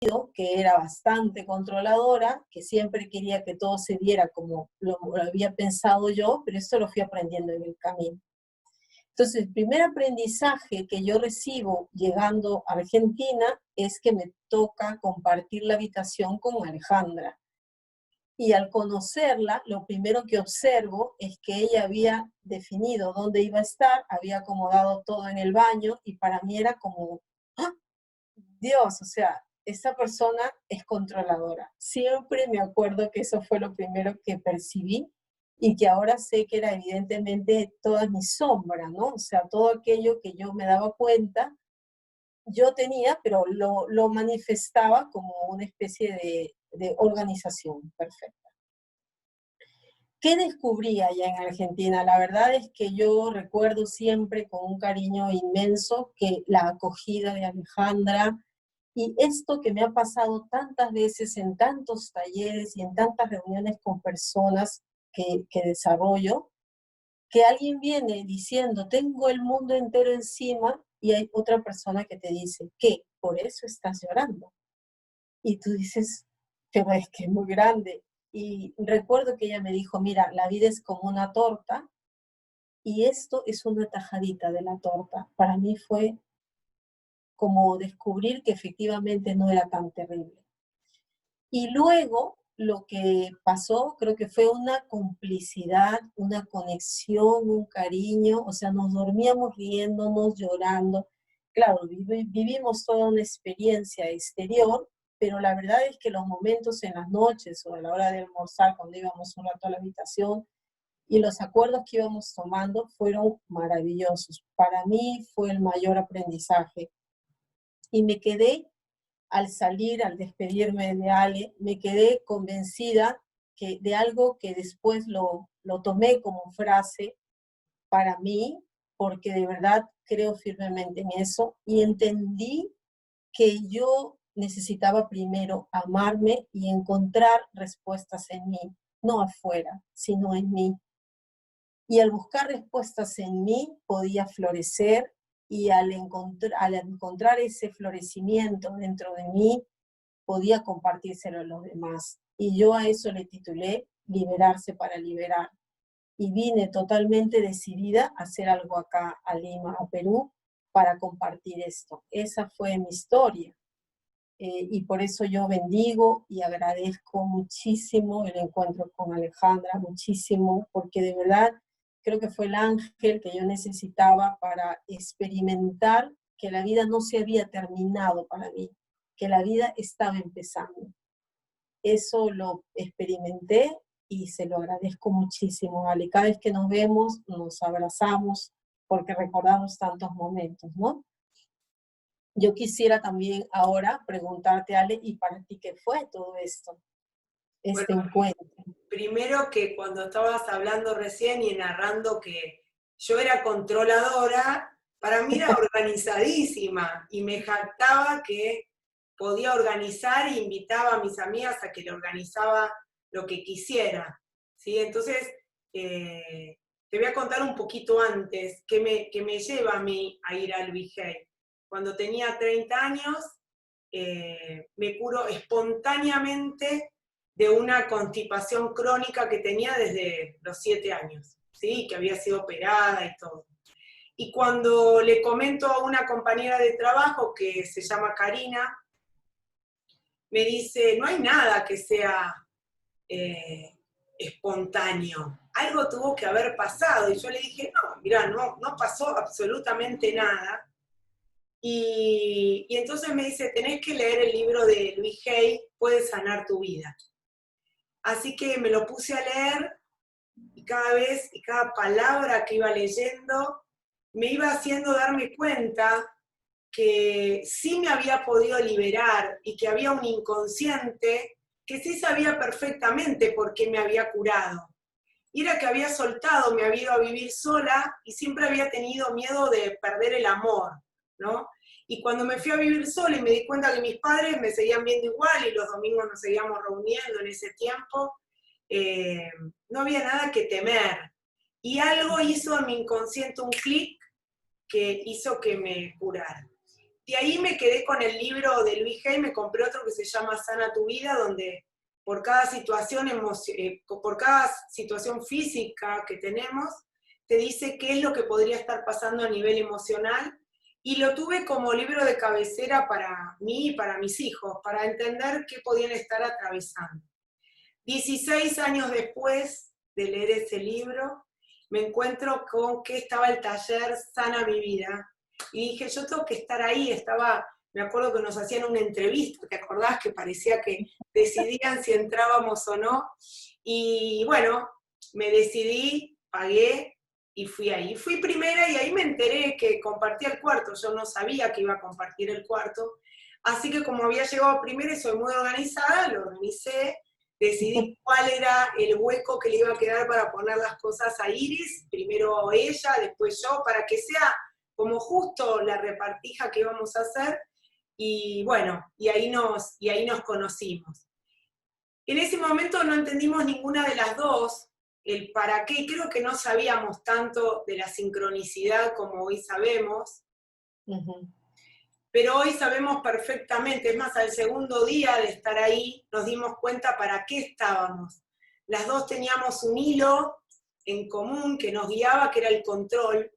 que era bastante controladora, que siempre quería que todo se diera como lo había pensado yo, pero esto lo fui aprendiendo en el camino. Entonces, el primer aprendizaje que yo recibo llegando a Argentina es que me toca compartir la habitación con Alejandra. Y al conocerla, lo primero que observo es que ella había definido dónde iba a estar, había acomodado todo en el baño, y para mí era como, ¡ah! Dios, o sea, esta persona es controladora. Siempre me acuerdo que eso fue lo primero que percibí, y que ahora sé que era evidentemente toda mi sombra, ¿no? O sea, todo aquello que yo me daba cuenta, yo tenía, pero lo manifestaba como una especie de organización perfecta. ¿Qué descubrí allá en Argentina? La verdad es que yo recuerdo siempre con un cariño inmenso que la acogida de Alejandra, y esto que me ha pasado tantas veces en tantos talleres y en tantas reuniones con personas que desarrollo, que alguien viene diciendo, tengo el mundo entero encima, y hay otra persona que te dice, ¿qué? ¿Por eso estás llorando? Y tú dices, pero es que es muy grande. Y recuerdo que ella me dijo, mira, la vida es como una torta, y esto es una tajadita de la torta. Para mí fue como descubrir que efectivamente no era tan terrible. Y luego lo que pasó, creo que fue una complicidad, una conexión, un cariño, o sea, nos dormíamos riéndonos, llorando. Claro, vivimos toda una experiencia exterior, pero la verdad es que los momentos en las noches o a la hora de almorzar, cuando íbamos un rato a la habitación, y los acuerdos que íbamos tomando fueron maravillosos. Para mí fue el mayor aprendizaje. Y me quedé, al salir, al despedirme de Ale, me quedé convencida de algo que después lo tomé como frase para mí, porque de verdad creo firmemente en eso, y entendí que yo necesitaba primero amarme y encontrar respuestas en mí, no afuera, sino en mí. Y al buscar respuestas en mí podía florecer, y al encontrar ese florecimiento dentro de mí, podía compartírselo a los demás. Y yo a eso le titulé Liberarse para liberar. Y vine totalmente decidida a hacer algo acá a Lima, a Perú, para compartir esto. Esa fue mi historia. Y por eso yo bendigo y agradezco muchísimo el encuentro con Alejandra, muchísimo, porque de verdad creo que fue el ángel que yo necesitaba para experimentar que la vida no se había terminado para mí, que la vida estaba empezando. Eso lo experimenté y se lo agradezco muchísimo, Ale. Cada vez que nos vemos, nos abrazamos porque recordamos tantos momentos, ¿no? Yo quisiera también ahora preguntarte, Ale, ¿y para ti qué fue todo esto, este Bueno, encuentro? primero que cuando estabas hablando recién y narrando que yo era controladora, para mí era organizadísima y me jactaba que podía organizar e invitaba a mis amigas a que le organizaba lo que quisiera, ¿sí? Entonces, te voy a contar un poquito antes qué me lleva a mí a ir al Vigey. Cuando tenía 30 años, me curo espontáneamente de una constipación crónica que tenía desde los 7 años, ¿sí? Que había sido operada y todo. Y cuando le comento a una compañera de trabajo que se llama Karina, me dice, no hay nada que sea espontáneo, algo tuvo que haber pasado. Y yo le dije, no, mirá, no pasó absolutamente nada. Y entonces me dice, tenés que leer el libro de Luis Hay, Puedes sanar tu vida. Así que me lo puse a leer, y cada vez y cada palabra que iba leyendo me iba haciendo darme cuenta que sí me había podido liberar y que había un inconsciente que sí sabía perfectamente por qué me había curado. Y era que había soltado, me había ido a vivir sola y siempre había tenido miedo de perder el amor, ¿no? Y cuando me fui a vivir sola y me di cuenta que mis padres me seguían viendo igual y los domingos nos seguíamos reuniendo en ese tiempo, no había nada que temer. Y algo hizo en mi inconsciente un clic que hizo que me curara. de ahí me quedé con el libro de Luis Hay, me compré otro que se llama Sana tu Vida, donde por cada situación física que tenemos, te dice qué es lo que podría estar pasando a nivel emocional, y lo tuve como libro de cabecera para mí y para mis hijos, para entender qué podían estar atravesando. 16 años después de leer ese libro, me encuentro con que estaba el taller Sana mi Vida, y dije, yo tengo que estar ahí. Me acuerdo que nos hacían una entrevista, ¿te acordás? Que parecía que decidían si entrábamos o no, y bueno, me decidí, pagué, y fui ahí. Fui primera y ahí me enteré que compartía el cuarto, yo no sabía que iba a compartir el cuarto, así que como había llegado primero y soy muy organizada, lo organicé, decidí cuál era el hueco que le iba a quedar para poner las cosas a Iris, primero ella, después yo, para que sea como justo la repartija que íbamos a hacer, y bueno, y ahí nos conocimos. En ese momento no entendimos ninguna de las dos el para qué, y creo que no sabíamos tanto de la sincronicidad como hoy sabemos, pero hoy sabemos perfectamente. Es más, al segundo día de estar ahí nos dimos cuenta para qué estábamos. Las dos teníamos un hilo en común que nos guiaba, que era el control,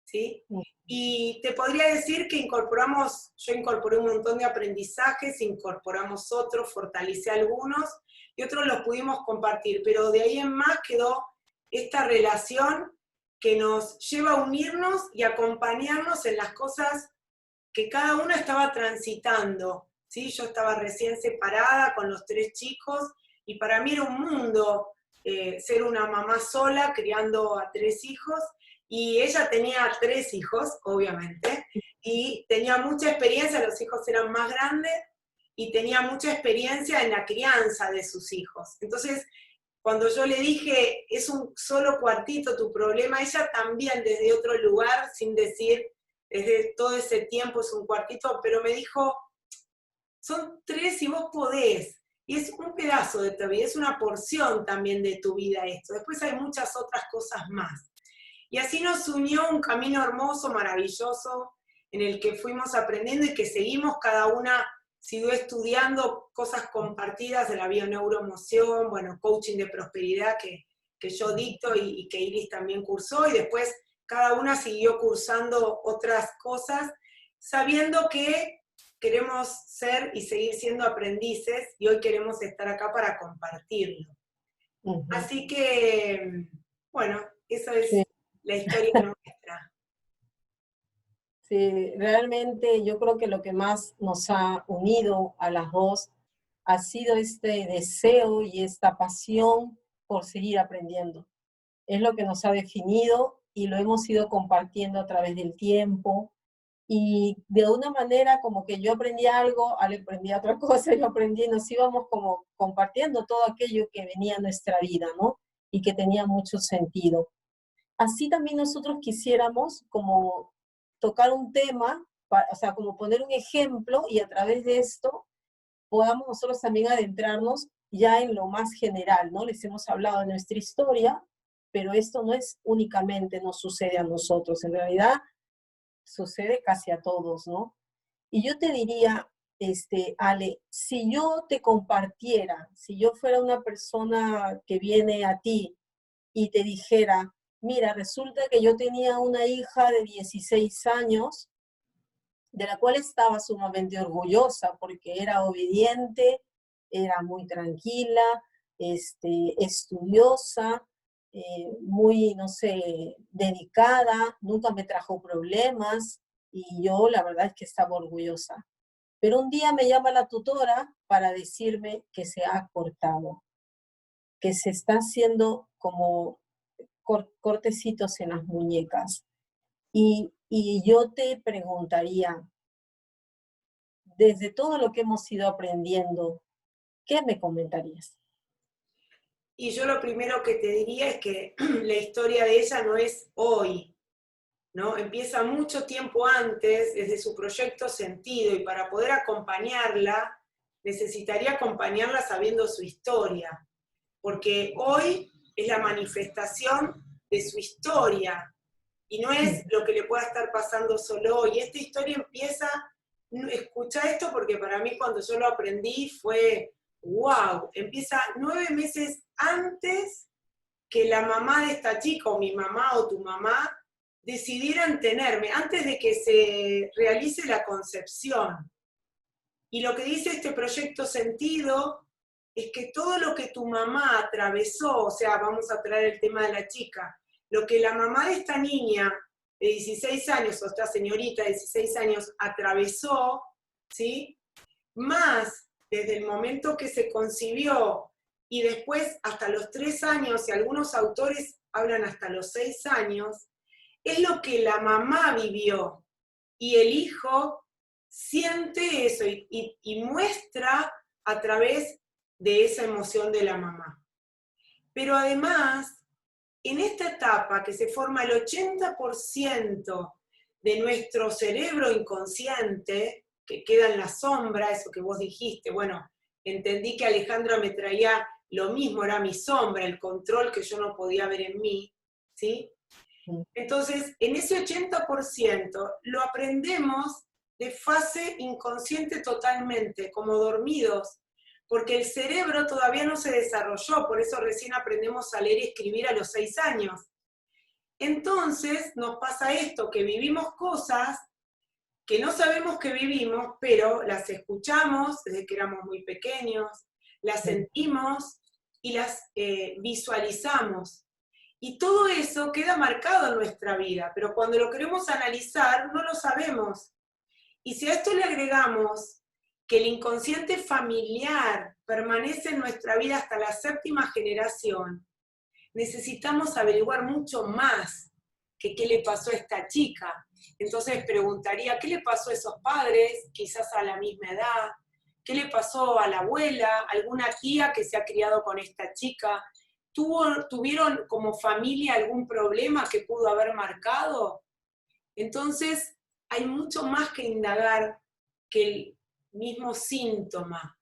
¿sí? Y te podría decir que yo incorporé un montón de aprendizajes, incorporamos otros, fortalecé algunos, y otros los pudimos compartir, pero de ahí en más quedó esta relación que nos lleva a unirnos y acompañarnos en las cosas que cada una estaba transitando, ¿sí? Yo estaba recién separada con los 3 chicos, y para mí era un mundo ser una mamá sola, criando a 3 hijos, y ella tenía 3 hijos, obviamente, y tenía mucha experiencia, los hijos eran más grandes, y tenía mucha experiencia en la crianza de sus hijos. Entonces, cuando yo le dije, es un solo cuartito tu problema, ella también desde otro lugar, sin decir, desde todo ese tiempo es un cuartito, pero me dijo, son 3 y vos podés, y es un pedazo de tu vida, es una porción también de tu vida esto, después hay muchas otras cosas más. Y así nos unió un camino hermoso, maravilloso, en el que fuimos aprendiendo y que seguimos, cada una siguió estudiando cosas compartidas de la bioneuroemoción, bueno, coaching de prosperidad que yo dicto y que Iris también cursó, y después cada una siguió cursando otras cosas, sabiendo que queremos ser y seguir siendo aprendices, y hoy queremos estar acá para compartirlo. Así que, bueno, eso es Sí. la historia nuestra. Sí, realmente yo creo que lo que más nos ha unido a las dos ha sido este deseo y esta pasión por seguir aprendiendo. Es lo que nos ha definido y lo hemos ido compartiendo a través del tiempo. Y de una manera como que yo aprendí algo, Ale aprendía otra cosa, yo aprendí, nos íbamos como compartiendo todo aquello que venía a nuestra vida, ¿no? Y que tenía mucho sentido. Así también nosotros quisiéramos como tocar un tema, o sea, como poner un ejemplo, y a través de esto podamos nosotros también adentrarnos ya en lo más general, ¿no? Les hemos hablado de nuestra historia, pero esto no es únicamente nos sucede a nosotros, en realidad sucede casi a todos, ¿no? Y yo te diría, Ale, si yo te compartiera, si yo fuera una persona que viene a ti y te dijera, mira, resulta que yo tenía una hija de 16 años, de la cual estaba sumamente orgullosa porque era obediente, era muy tranquila, estudiosa, muy, no sé, dedicada, nunca me trajo problemas, y yo la verdad es que estaba orgullosa. Pero un día me llama la tutora para decirme que se ha cortado, que se está haciendo como cortecitos en las muñecas. Y yo te preguntaría, desde todo lo que hemos ido aprendiendo, ¿qué me comentarías? Y yo lo primero que te diría es que la historia de ella no es hoy, ¿no? Empieza mucho tiempo antes, desde su proyecto Sentido, y para poder acompañarla, necesitaría acompañarla sabiendo su historia, porque hoy es la manifestación de su historia, y no es lo que le pueda estar pasando solo hoy. Esta historia empieza escucha esto porque para mí cuando yo lo aprendí fue, wow, empieza 9 meses antes que la mamá de esta chica, o mi mamá o tu mamá, decidieran tenerme, antes de que se realice la concepción. Y lo que dice este proyecto Sentido es que todo lo que tu mamá atravesó, o sea, vamos a traer el tema de la chica, lo que la mamá de esta niña de 16 años, o esta señorita de 16 años, atravesó, ¿sí? Más desde el momento que se concibió y después hasta los 3 años, y algunos autores hablan hasta los 6 años, es lo que la mamá vivió. Y el hijo siente eso y muestra a través de esa emoción de la mamá. Pero además, en esta etapa que se forma el 80% de nuestro cerebro inconsciente, que queda en la sombra, eso que vos dijiste, bueno, entendí que Alejandra me traía lo mismo, era mi sombra, el control que yo no podía ver en mí, ¿sí? Entonces, en ese 80% lo aprendemos de fase inconsciente totalmente, como dormidos, porque el cerebro todavía no se desarrolló, por eso recién aprendemos a leer y escribir a los 6 años. Entonces nos pasa esto, que vivimos cosas que no sabemos que vivimos, pero las escuchamos desde que éramos muy pequeños, las sentimos y las visualizamos. Y todo eso queda marcado en nuestra vida, pero cuando lo queremos analizar no lo sabemos. Y si a esto le agregamos que el inconsciente familiar permanece en nuestra vida hasta la 7ª generación, necesitamos averiguar mucho más que qué le pasó a esta chica. Entonces preguntaría, ¿qué le pasó a esos padres, quizás a la misma edad? ¿Qué le pasó a la abuela, alguna tía que se ha criado con esta chica? ¿Tuvieron como familia algún problema que pudo haber marcado? Entonces, hay mucho más que indagar que el mismo síntoma.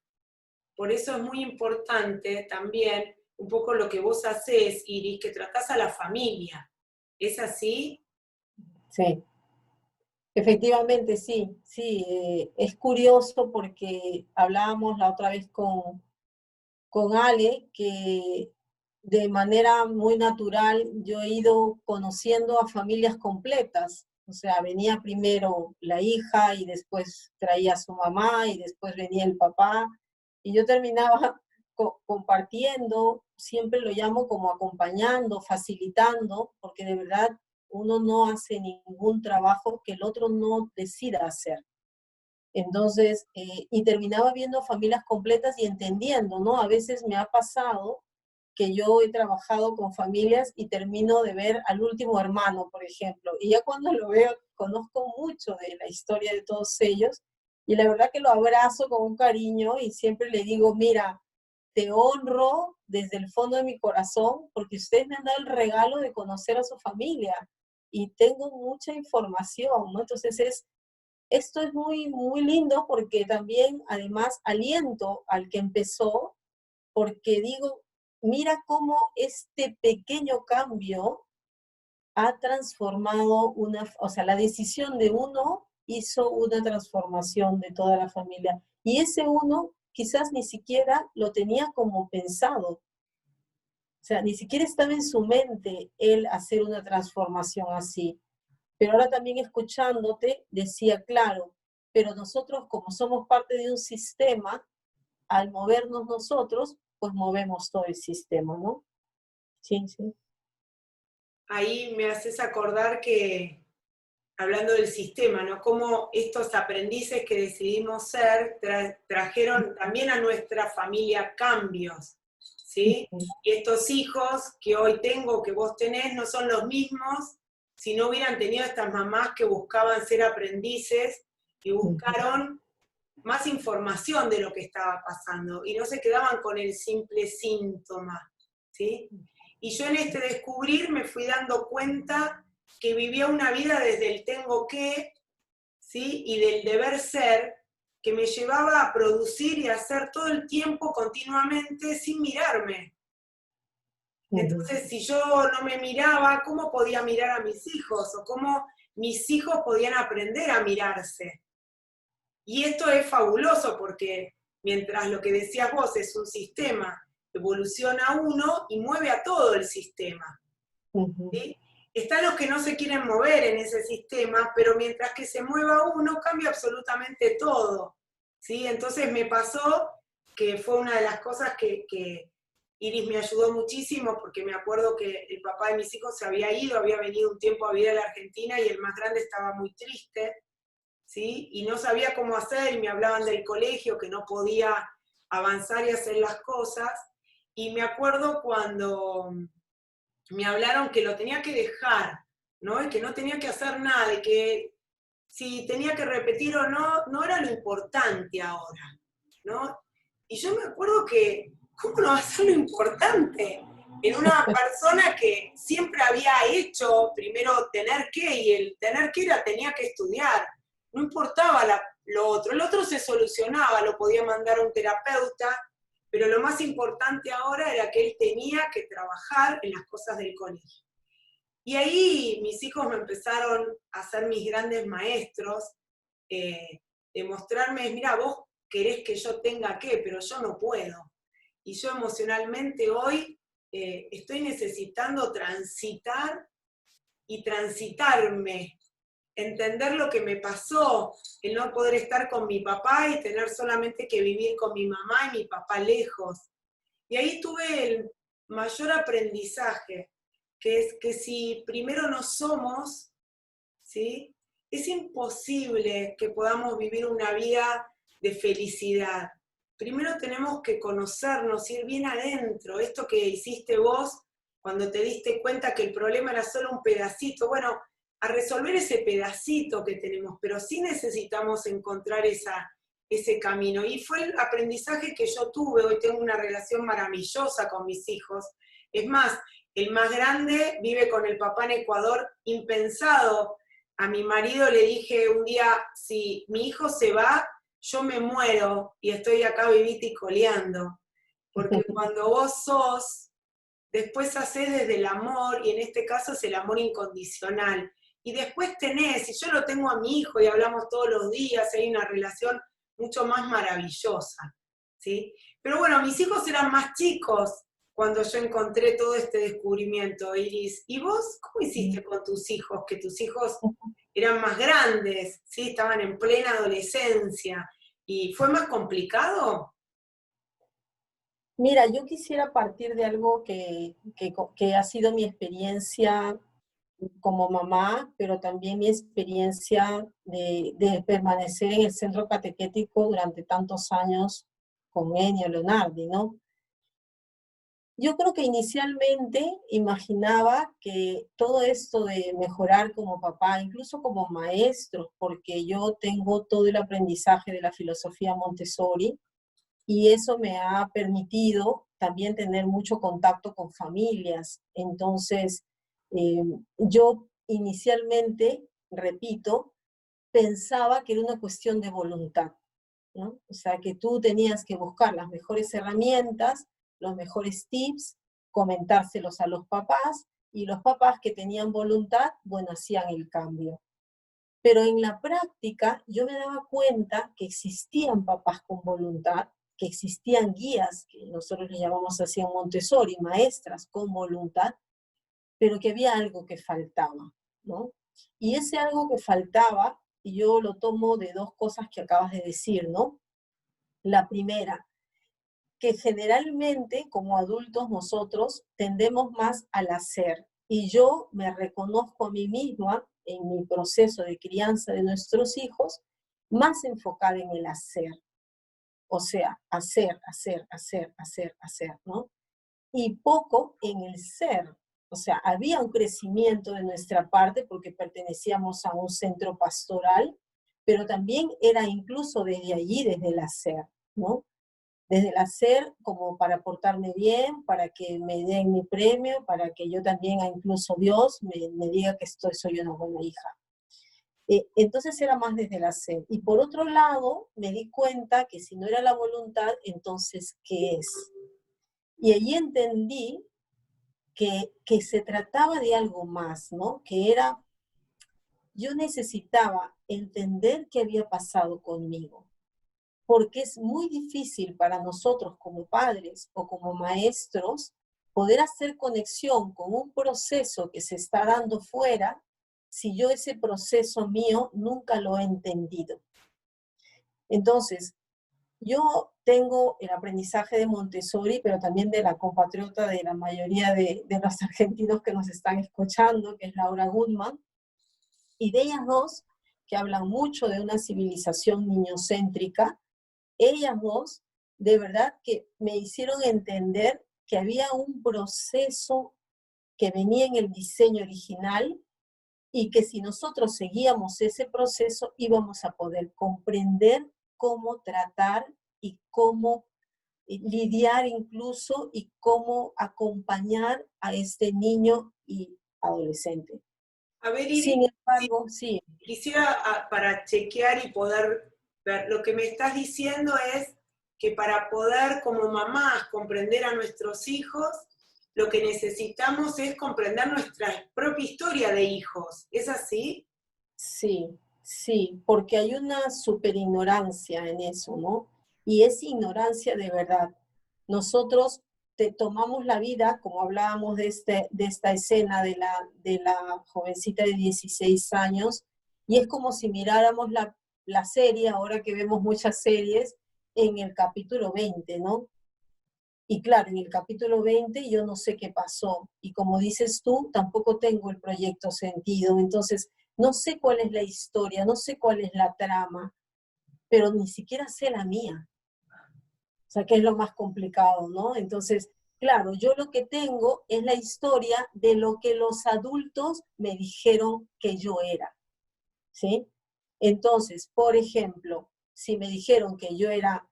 Por eso es muy importante también un poco lo que vos hacés, Iris, que tratás a la familia. ¿Es así? Sí, efectivamente sí, es curioso porque hablábamos la otra vez con Ale que de manera muy natural yo he ido conociendo a familias completas. O sea, venía primero la hija y después traía a su mamá y después venía el papá. Y yo terminaba compartiendo, siempre lo llamo como acompañando, facilitando, porque de verdad uno no hace ningún trabajo que el otro no decida hacer. Entonces, y terminaba viendo familias completas y entendiendo, ¿no? A veces me ha pasado que yo he trabajado con familias y termino de ver al último hermano, por ejemplo, y ya cuando lo veo, conozco mucho de la historia de todos ellos, y la verdad que lo abrazo con un cariño y siempre le digo, mira, te honro desde el fondo de mi corazón porque ustedes me han dado el regalo de conocer a su familia y tengo mucha información, ¿no? Entonces esto es muy, muy lindo porque también, además, aliento al que empezó, porque digo, mira cómo este pequeño cambio ha transformado o sea, la decisión de uno hizo una transformación de toda la familia. Y ese uno quizás ni siquiera lo tenía como pensado. O sea, ni siquiera estaba en su mente él hacer una transformación así. Pero ahora también escuchándote, decía, claro, pero nosotros como somos parte de un sistema, al movernos nosotros, pues movemos todo el sistema, ¿no? Sí, sí. Ahí me haces acordar que, hablando del sistema, ¿no? Cómo estos aprendices que decidimos ser trajeron también a nuestra familia cambios, ¿sí? Y estos hijos que hoy tengo, que vos tenés, no son los mismos si no hubieran tenido estas mamás que buscaban ser aprendices y buscaron más información de lo que estaba pasando y no se quedaban con el simple síntoma, ¿sí? Y yo en este descubrir me fui dando cuenta que vivía una vida desde el tengo que, ¿sí? Y del deber ser, que me llevaba a producir y a hacer todo el tiempo continuamente sin mirarme. Entonces, si yo no me miraba, ¿cómo podía mirar a mis hijos? O cómo mis hijos podían aprender a mirarse. Y esto es fabuloso porque mientras lo que decías vos es un sistema, evoluciona uno y mueve a todo el sistema. ¿Sí? Están los que no se quieren mover en ese sistema, pero mientras que se mueva uno, cambia absolutamente todo. ¿Sí? Entonces me pasó que fue una de las cosas que Iris me ayudó muchísimo, porque me acuerdo que el papá de mis hijos se había ido, había venido un tiempo a vivir a la Argentina y el más grande estaba muy triste, ¿sí? Y no sabía cómo hacer, y me hablaban del colegio, que no podía avanzar y hacer las cosas. Y me acuerdo cuando me hablaron que lo tenía que dejar, ¿no? Y que no tenía que hacer nada, y que si tenía que repetir o no, no era lo importante ahora, ¿no? Y yo me acuerdo que, ¿cómo no va a ser lo importante? En una persona que siempre había hecho primero tener que, y el tener que era tenía que estudiar, no importaba lo otro, el otro se solucionaba, lo podía mandar a un terapeuta, pero lo más importante ahora era que él tenía que trabajar en las cosas del colegio. Y ahí mis hijos me empezaron a ser mis grandes maestros, de mostrarme, mira, vos querés que yo tenga qué, pero yo no puedo. Y yo emocionalmente hoy estoy necesitando transitar y transitarme, entender lo que me pasó, el no poder estar con mi papá y tener solamente que vivir con mi mamá y mi papá lejos. Y ahí tuve el mayor aprendizaje, que es que si primero no somos, ¿sí? Es imposible que podamos vivir una vida de felicidad. Primero tenemos que conocernos, ir bien adentro. Esto que hiciste vos cuando te diste cuenta que el problema era solo un pedacito. Bueno, a resolver ese pedacito que tenemos, pero sí necesitamos encontrar ese camino. Y fue el aprendizaje que yo tuve. Hoy tengo una relación maravillosa con mis hijos. Es más, el más grande vive con el papá en Ecuador, impensado. A mi marido le dije un día, si mi hijo se va, yo me muero y estoy acá vivita y coleando. Porque cuando vos sos, después hacés desde el amor, y en este caso es el amor incondicional. Y después tenés, y yo lo tengo a mi hijo y hablamos todos los días, hay una relación mucho más maravillosa, ¿sí? Pero bueno, mis hijos eran más chicos cuando yo encontré todo este descubrimiento, Iris. ¿Y vos cómo hiciste con tus hijos? Que tus hijos eran más grandes, ¿sí? Estaban en plena adolescencia. ¿Y fue más complicado? Mira, yo quisiera partir de algo que ha sido mi experiencia como mamá, pero también mi experiencia de permanecer en el centro catequético durante tantos años con Ennio Leonardi, ¿no? Yo creo que inicialmente imaginaba que todo esto de mejorar como papá, incluso como maestro, porque yo tengo todo el aprendizaje de la filosofía Montessori, y eso me ha permitido también tener mucho contacto con familias. Entonces, yo inicialmente, repito, pensaba que era una cuestión de voluntad, ¿no? O sea, que tú tenías que buscar las mejores herramientas, los mejores tips, comentárselos a los papás, y los papás que tenían voluntad, bueno, hacían el cambio. Pero en la práctica yo me daba cuenta que existían papás con voluntad, que existían guías, que nosotros le llamamos así en Montessori, maestras con voluntad, pero que había algo que faltaba, ¿no? Y ese algo que faltaba, y yo lo tomo de dos cosas que acabas de decir, ¿no? La primera, que generalmente como adultos nosotros tendemos más al hacer. Y yo me reconozco a mí misma en mi proceso de crianza de nuestros hijos, más enfocada en el hacer. O sea, hacer, hacer, hacer, hacer, hacer, ¿no? Y poco en el ser. O sea, había un crecimiento de nuestra parte porque pertenecíamos a un centro pastoral, pero también era incluso desde allí, desde el hacer, ¿no? Desde el hacer como para portarme bien, para que me den mi premio, para que yo también, incluso Dios, me diga que soy una buena hija. Entonces era más desde el hacer. Y por otro lado, me di cuenta que si no era la voluntad, entonces, ¿qué es? Y allí entendí que se trataba de algo más, ¿no? Que era yo necesitaba entender qué había pasado conmigo, porque es muy difícil para nosotros como padres o como maestros poder hacer conexión con un proceso que se está dando fuera si yo ese proceso mío nunca lo he entendido. Entonces, yo tengo el aprendizaje de Montessori, pero también de la compatriota de la mayoría de los argentinos que nos están escuchando, que es Laura Goodman, y de ellas dos, que hablan mucho de una civilización niñocéntrica, ellas dos, de verdad que me hicieron entender que había un proceso que venía en el diseño original y que si nosotros seguíamos ese proceso íbamos a poder comprender cómo tratar y cómo lidiar incluso y cómo acompañar a este niño y adolescente. A ver, Sin Iris, embargo, sí. quisiera para chequear y poder ver, lo que me estás diciendo es que para poder como mamás comprender a nuestros hijos, lo que necesitamos es comprender nuestra propia historia de hijos. ¿Es así? Sí, sí, porque hay una super ignorancia en eso, ¿no? Y es ignorancia de verdad. Nosotros tomamos la vida, como hablábamos de esta escena de la jovencita de 16 años, y es como si miráramos la serie, ahora que vemos muchas series, en el capítulo 20, ¿no? Y claro, en el capítulo 20 yo no sé qué pasó. Y como dices tú, tampoco tengo el proyecto sentido. Entonces, no sé cuál es la historia, no sé cuál es la trama, pero ni siquiera sé la mía. O sea, que es lo más complicado, ¿no? Entonces, claro, yo lo que tengo es la historia de lo que los adultos me dijeron que yo era, ¿sí? Entonces, por ejemplo, si me dijeron que yo era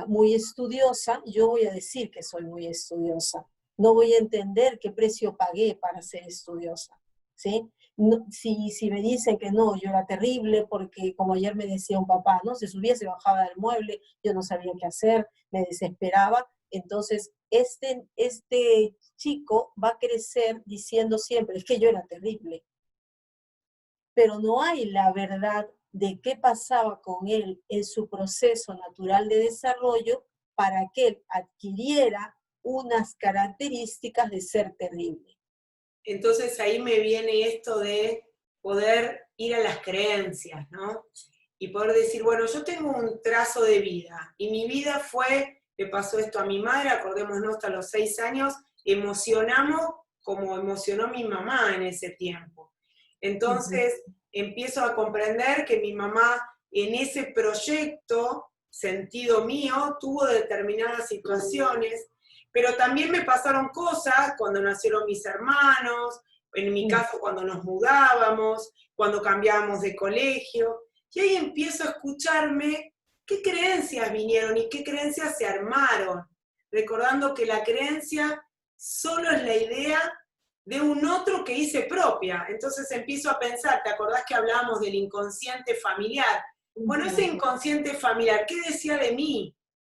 muy estudiosa, yo voy a decir que soy muy estudiosa. No voy a entender qué precio pagué para ser estudiosa, ¿sí? No, si me dicen que no, yo era terrible porque, como ayer me decía un papá, ¿no? Se subía, se bajaba del mueble, yo no sabía qué hacer, me desesperaba. Entonces, este chico va a crecer diciendo siempre, es que yo era terrible, pero no hay la verdad de qué pasaba con él en su proceso natural de desarrollo para que él adquiriera unas características de ser terrible. Entonces ahí me viene esto de poder ir a las creencias, ¿no? Y poder decir, bueno, yo tengo un trazo de vida, y mi vida fue, le pasó esto a mi madre, acordémonos, hasta los 6 años, emocionamos como emocionó mi mamá en ese tiempo. Entonces, empiezo a comprender que mi mamá en ese proyecto, sentido mío, tuvo determinadas situaciones, pero también me pasaron cosas cuando nacieron mis hermanos, en mi caso cuando nos mudábamos, cuando cambiábamos de colegio, y ahí empiezo a escucharme qué creencias vinieron y qué creencias se armaron, recordando que la creencia solo es la idea de un otro que hice propia. Entonces empiezo a pensar, ¿te acordás que hablábamos del inconsciente familiar? Bueno, ese inconsciente familiar, ¿qué decía de mí?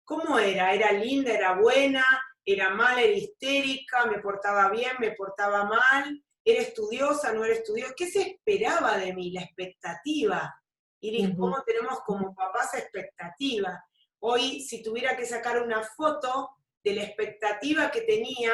¿Cómo era? ¿Era linda? ¿Era buena? ¿Era mala? ¿Era histérica? ¿Me portaba bien? ¿Me portaba mal? ¿Era estudiosa? ¿No era estudiosa? ¿Qué se esperaba de mí? La expectativa. Iris, ¿cómo tenemos como papás expectativa? Hoy, si tuviera que sacar una foto de la expectativa que tenía,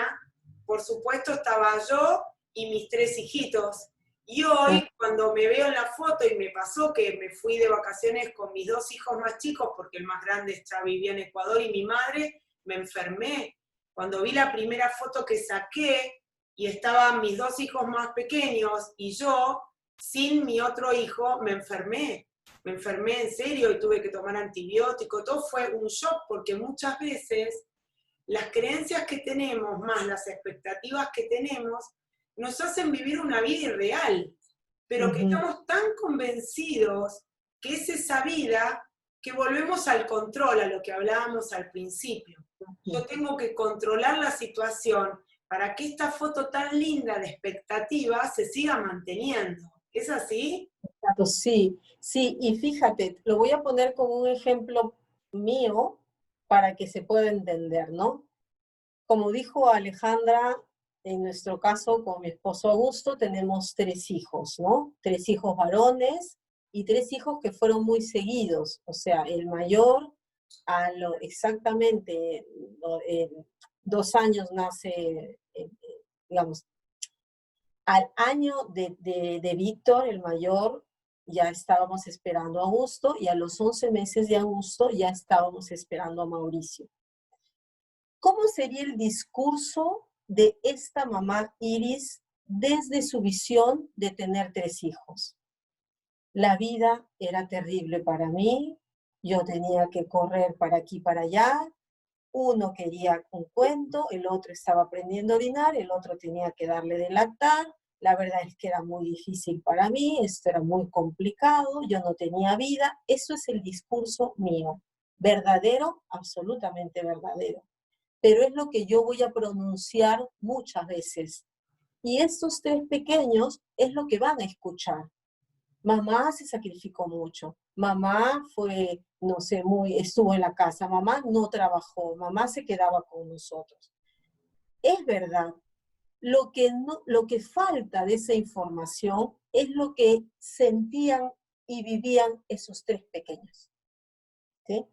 por supuesto estaba yo y mis 3 hijitos. Y hoy, cuando me veo en la foto, y me pasó que me fui de vacaciones con mis 2 hijos más chicos, porque el más grande ya vivía en Ecuador, y mi madre, me enfermé. Cuando vi la primera foto que saqué, y estaban mis 2 hijos más pequeños, y yo, sin mi otro hijo, me enfermé. Me enfermé en serio y tuve que tomar antibiótico. Todo fue un shock, porque muchas veces las creencias que tenemos, más las expectativas que tenemos, nos hacen vivir una vida irreal, pero que estamos tan convencidos que es esa vida que volvemos al control, a lo que hablábamos al principio. Yo tengo que controlar la situación para que esta foto tan linda de expectativa se siga manteniendo. ¿Es así? Sí, sí, y fíjate, lo voy a poner como un ejemplo mío para que se pueda entender, ¿no? Como dijo Alejandra, en nuestro caso, con mi esposo Augusto, tenemos 3 hijos, ¿no? 3 hijos varones y 3 hijos que fueron muy seguidos. O sea, el mayor exactamente 2 años nace, digamos, al año de Víctor, el mayor, ya estábamos esperando a Augusto, y a los 11 meses de Augusto ya estábamos esperando a Mauricio. ¿Cómo sería el discurso de esta mamá Iris desde su visión de tener 3 hijos? La vida era terrible para mí, yo tenía que correr para aquí y para allá, uno quería un cuento, el otro estaba aprendiendo a orinar, el otro tenía que darle de lactar, la verdad es que era muy difícil para mí, esto era muy complicado, yo no tenía vida, eso es el discurso mío, verdadero, absolutamente verdadero, pero es lo que yo voy a pronunciar muchas veces, y estos 3 pequeños es lo que van a escuchar. Mamá se sacrificó mucho, mamá fue, no sé, estuvo en la casa, mamá no trabajó, mamá se quedaba con nosotros. Es verdad, lo que falta de esa información es lo que sentían y vivían esos 3 pequeños, ¿sí?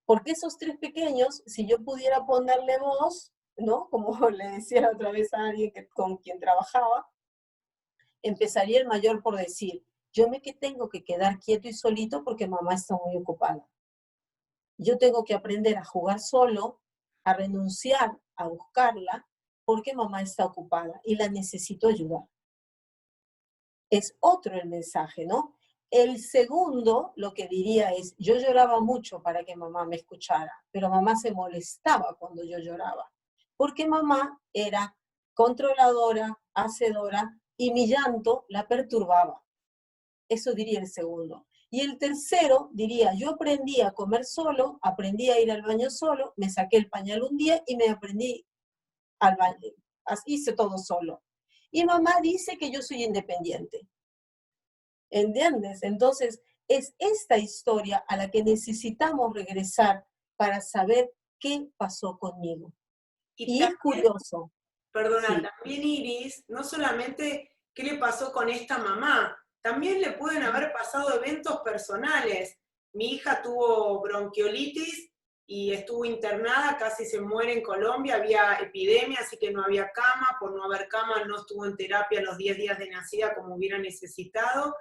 Porque esos 3 pequeños, si yo pudiera ponerle voz, ¿no? Como le decía la otra vez a alguien con quien trabajaba, empezaría el mayor por decir, yo me tengo que quedar quieto y solito porque mamá está muy ocupada. Yo tengo que aprender a jugar solo, a renunciar a buscarla, porque mamá está ocupada y la necesito ayudar. Es otro el mensaje, ¿no? El segundo, lo que diría es, yo lloraba mucho para que mamá me escuchara, pero mamá se molestaba cuando yo lloraba, porque mamá era controladora, hacedora, y mi llanto la perturbaba. Eso diría el segundo. Y el tercero diría, yo aprendí a comer solo, aprendí a ir al baño solo, me saqué el pañal un día y me aprendí al baño. Hice todo solo. Y mamá dice que yo soy independiente. ¿Entiendes? Entonces, es esta historia a la que necesitamos regresar para saber qué pasó conmigo. Y es curioso. Perdona, sí. También Iris, no solamente qué le pasó con esta mamá, también le pueden haber pasado eventos personales. Mi hija tuvo bronquiolitis y estuvo internada, casi se muere en Colombia, había epidemia, así que no había cama, por no haber cama no estuvo en terapia los 10 días de nacida como hubiera necesitado,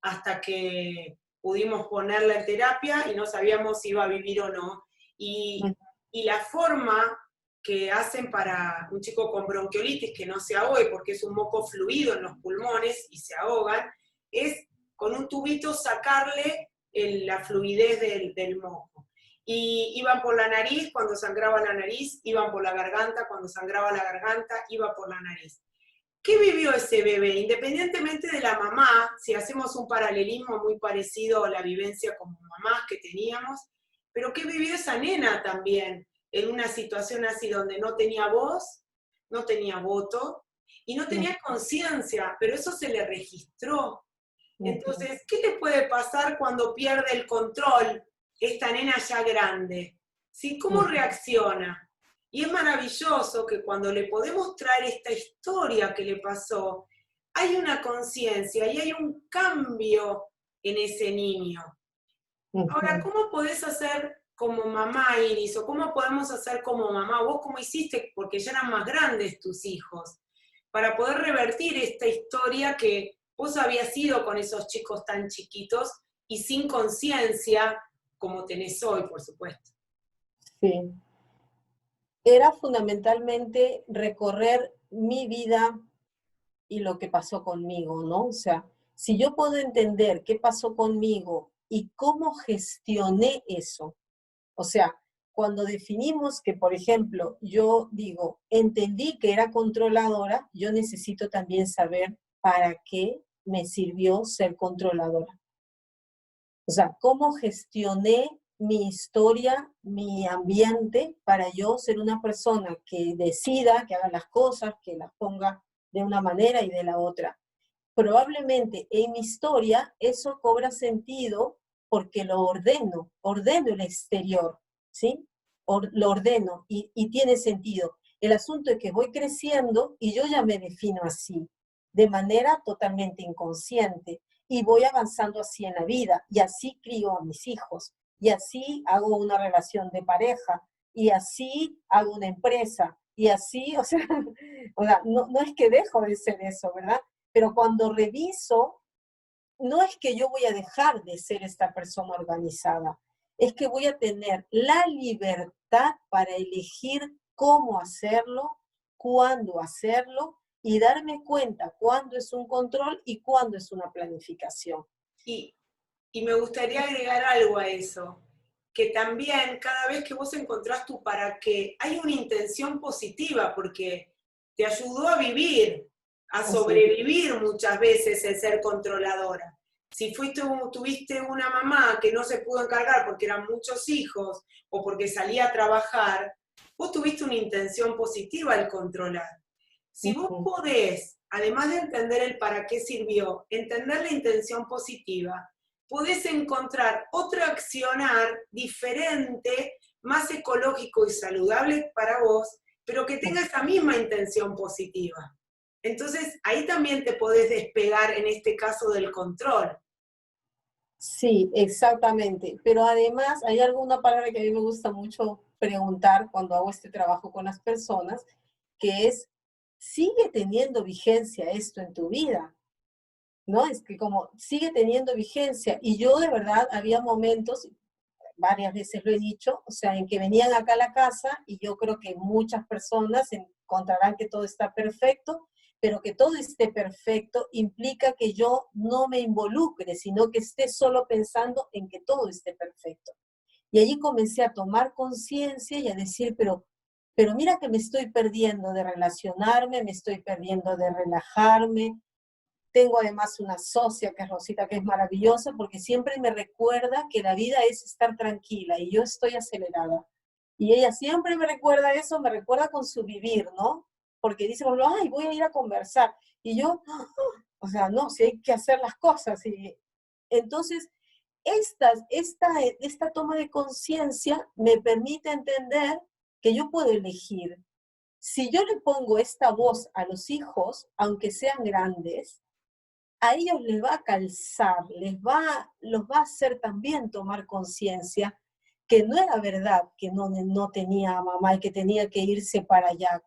hasta que pudimos ponerla en terapia y no sabíamos si iba a vivir o no. Y la forma que hacen para un chico con bronquiolitis que no se ahogue, porque es un moco fluido en los pulmones y se ahogan, es con un tubito sacarle la fluidez del moco. Y iban por la nariz cuando sangraba la nariz, iban por la garganta cuando sangraba la garganta, iba por la nariz. ¿Qué vivió ese bebé? Independientemente de la mamá, si hacemos un paralelismo muy parecido a la vivencia como mamás que teníamos, pero ¿qué vivió esa nena también? En una situación así donde no tenía voz, no tenía voto y no tenía conciencia, pero eso se le registró. Entonces, ¿qué le puede pasar cuando pierde el control esta nena ya grande? ¿Sí? ¿Cómo reacciona? Y es maravilloso que cuando le podemos traer esta historia que le pasó, hay una conciencia y hay un cambio en ese niño. Ahora, ¿cómo podés hacer como mamá, Iris, o cómo podemos hacer como mamá, vos cómo hiciste, porque ya eran más grandes tus hijos, para poder revertir esta historia que vos habías ido con esos chicos tan chiquitos y sin conciencia como tenés hoy, por supuesto? Sí. Era fundamentalmente recorrer mi vida y lo que pasó conmigo, ¿no? O sea, si yo puedo entender qué pasó conmigo y cómo gestioné eso, o sea, cuando definimos que, por ejemplo, yo digo, entendí que era controladora, yo necesito también saber para qué me sirvió ser controladora. O sea, cómo gestioné mi historia, mi ambiente, para yo ser una persona que decida, que haga las cosas, que las ponga de una manera y de la otra. Probablemente en mi historia eso cobra sentido porque lo ordeno el exterior, ¿sí? Lo ordeno y tiene sentido. El asunto es que voy creciendo y yo ya me defino así, de manera totalmente inconsciente, y voy avanzando así en la vida, y así crío a mis hijos, y así hago una relación de pareja, y así hago una empresa, y así, o sea no es que dejo de ser eso, ¿verdad? Pero cuando reviso, no es que yo voy a dejar de ser esta persona organizada, es que voy a tener la libertad para elegir cómo hacerlo, cuándo hacerlo y darme cuenta cuándo es un control y cuándo es una planificación. Y, y me gustaría agregar algo a eso, que también cada vez que vos encontrás tu para qué, hay una intención positiva, porque te ayudó a vivir, a sobrevivir muchas veces el ser controladora. Si tuviste una mamá que no se pudo encargar porque eran muchos hijos o porque salía a trabajar, vos tuviste una intención positiva al controlar. Si vos podés, además de entender el para qué sirvió, entender la intención positiva, podés encontrar otro accionar diferente, más ecológico y saludable para vos, pero que tenga esa misma intención positiva. Entonces, ahí también te podés despegar, en este caso, del control. Sí, exactamente. Pero además hay alguna palabra que a mí me gusta mucho preguntar cuando hago este trabajo con las personas, que es, ¿sigue teniendo vigencia esto en tu vida? ¿No? Es que como sigue teniendo vigencia. Y yo de verdad había momentos, varias veces lo he dicho, o sea, en que venían acá a la casa y yo creo que muchas personas encontrarán que todo está perfecto, pero que todo esté perfecto implica que yo no me involucre, sino que esté solo pensando en que todo esté perfecto. Y allí comencé a tomar conciencia y a decir, pero mira que me estoy perdiendo de relacionarme, me estoy perdiendo de relajarme. Tengo además una socia que es Rosita, que es maravillosa porque siempre me recuerda que la vida es estar tranquila y yo estoy acelerada. Y ella siempre me recuerda eso, me recuerda con su vivir, ¿no? Porque dice, bueno, ay, voy a ir a conversar. Y yo, o sea, no, si hay que hacer las cosas. Y entonces, esta toma de conciencia me permite entender que yo puedo elegir. Si yo le pongo esta voz a los hijos, aunque sean grandes, a ellos les va a calzar, los va a hacer también tomar conciencia que no era verdad que no tenía mamá y que tenía que irse para allá